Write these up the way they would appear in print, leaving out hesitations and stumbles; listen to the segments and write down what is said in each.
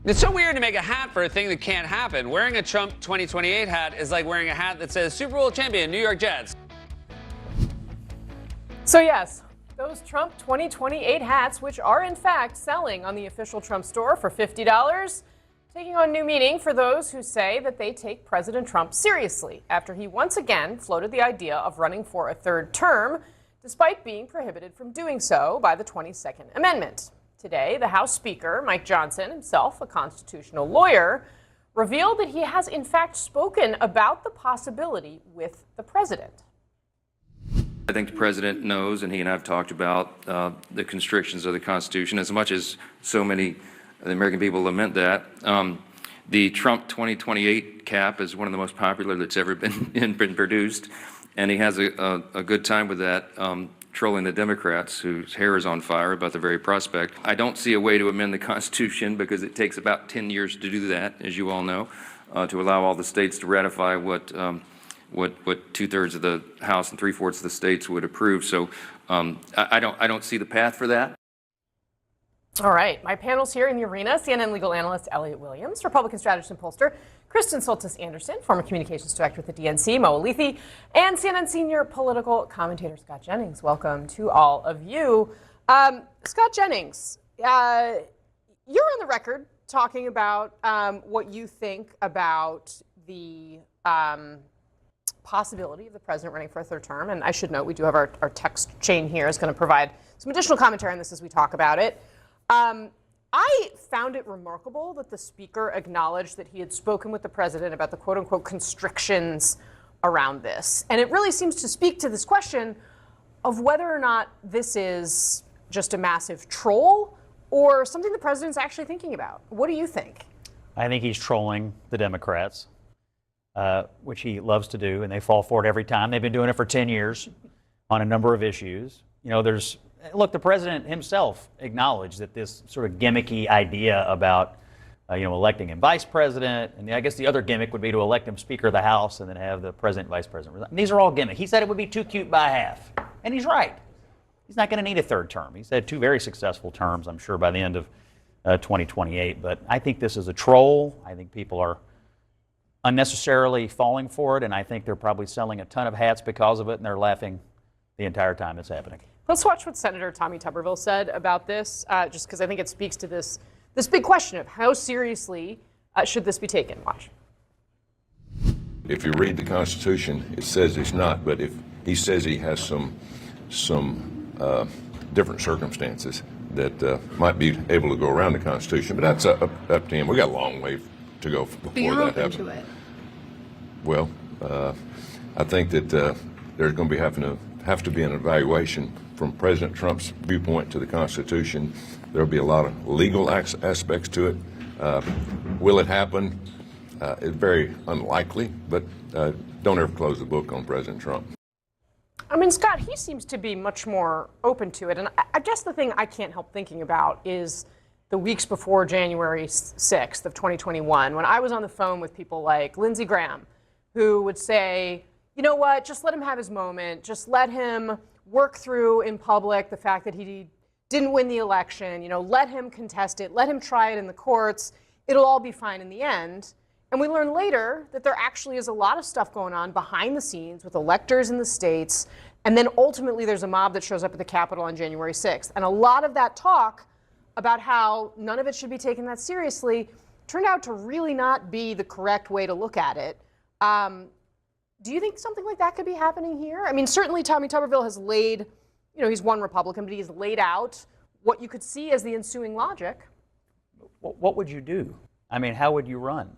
It's so weird to make a hat for a thing that can't happen. Wearing a Trump 2028 hat is like wearing a hat that says Super Bowl champion, New York Jets. So yes, those Trump 2028 hats, which are in fact selling on the official Trump store for $50, taking on new meaning for those who say that they take President Trump seriously after he once again floated the idea of running for a third term, despite being prohibited from doing so by the 22nd Amendment. Today, the House Speaker, Mike Johnson, himself a constitutional lawyer, revealed that he has in fact spoken about the possibility with the president. I think the president knows, and he and I have talked about the constrictions of the Constitution, as much as so many of the American people lament that. The Trump 2028 cap is one of the most popular that's ever been produced, and he has a good time with that, trolling the Democrats whose hair is on fire about the very prospect. I don't see a way to amend the Constitution because it takes about 10 years to do that, as you all know, to allow all the states to ratify what 2/3 of the House and 3/4 of the states would approve. So I don't see the path for that. All right, my panel's here in the arena: CNN legal analyst Elliot Williams, Republican strategist and pollster Kristen Soltis Anderson, former communications director at the DNC, Mo Alithi, and CNN senior political commentator Scott Jennings. Welcome to all of you. Scott Jennings, you're on the record talking about what you think about the possibility of the president running for a third term. And I should note, we do have our text chain here is going to provide some additional commentary on this as we talk about it. I found it remarkable that the speaker acknowledged that he had spoken with the president about the quote-unquote constrictions around this. And it really seems to speak to this question of whether or not this is just a massive troll or something the president's actually thinking about. What do you think? I think he's trolling the Democrats, which he loves to do, and they fall for it every time. They've been doing it for 10 years on a number of issues. You know, look, the president himself acknowledged that this sort of gimmicky idea about, electing him vice president, and I guess the other gimmick would be to elect him Speaker of the House and then have the president, vice president resign. These are all gimmicks. He said it would be too cute by half, and he's right. He's not going to need a third term. He's had two very successful terms, I'm sure, by the end of 2028. But I think this is a troll. I think people are unnecessarily falling for it, and I think they're probably selling a ton of hats because of it, and they're laughing the entire time it's happening. Let's watch what Senator Tommy Tuberville said about this, just because I think it speaks to this big question of how seriously should this be taken. Watch. If you read the Constitution, it says it's not, but if he says he has some different circumstances that might be able to go around the Constitution, but that's up to him. We got a long way to go before that happens. To it. Well, I think that there's going to have to be an evaluation from President Trump's viewpoint to the Constitution. There'll be a lot of legal aspects to it. Will it happen? It's very unlikely, but don't ever close the book on President Trump. I mean, Scott, he seems to be much more open to it. And I guess the thing I can't help thinking about is the weeks before January 6th of 2021, when I was on the phone with people like Lindsey Graham, who would say, you know what, just let him have his moment. Just let him work through in public the fact that he didn't win the election. Let him contest it. Let him try it in the courts. It'll all be fine in the end. And we learn later that there actually is a lot of stuff going on behind the scenes with electors in the states. And then ultimately there's a mob that shows up at the Capitol on January 6th. And a lot of that talk about how none of it should be taken that seriously turned out to really not be the correct way to look at it. Do you think something like that could be happening here? I mean, certainly Tommy Tuberville has laid, he's one Republican, but he's laid out what you could see as the ensuing logic. What would you do? I mean, how would you run?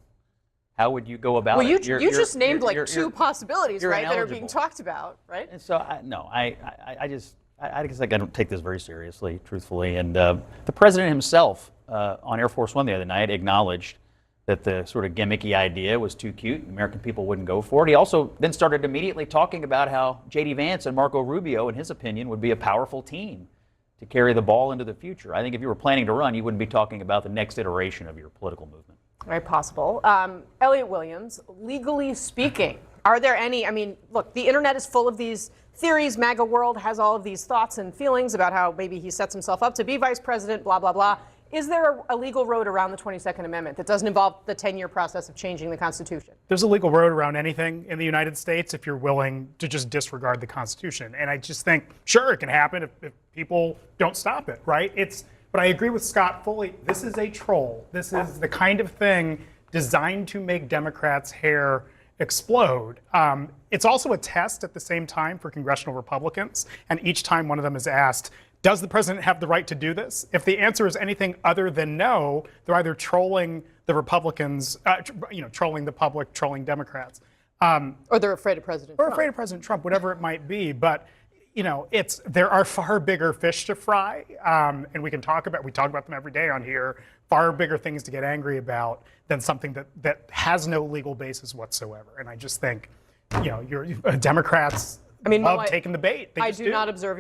How would you go about it? Well, you just named like two possibilities, right, that are being talked about, right? And so, I guess I don't take this very seriously, truthfully. And the president himself on Air Force One the other night acknowledged that the sort of gimmicky idea was too cute. American people wouldn't go for it. He also then started immediately talking about how J.D. Vance and Marco Rubio, in his opinion, would be a powerful team to carry the ball into the future. I think if you were planning to run, you wouldn't be talking about the next iteration of your political movement. Very possible. Elliot Williams, legally speaking, are there any, look, the internet is full of these theories. MAGA world has all of these thoughts and feelings about how maybe he sets himself up to be vice president, blah, blah, blah. Is there a legal road around the 22nd Amendment that doesn't involve the 10-year process of changing the Constitution? There's a legal road around anything in the United States if you're willing to just disregard the Constitution. And I just think, sure, it can happen if people don't stop it, right? But I agree with Scott fully. This is a troll. This is the kind of thing designed to make Democrats' hair explode. It's also a test at the same time for congressional Republicans. And each time one of them is asked, does the president have the right to do this? If the answer is anything other than no, they're either trolling the Republicans, trolling the public, trolling Democrats. Or they're afraid of President Trump. Or afraid of President Trump, whatever it might be. But there are far bigger fish to fry, and we talk about them every day on here, far bigger things to get angry about than something that has no legal basis whatsoever. And I just think, your Democrats love taking the bait. They I just do not observe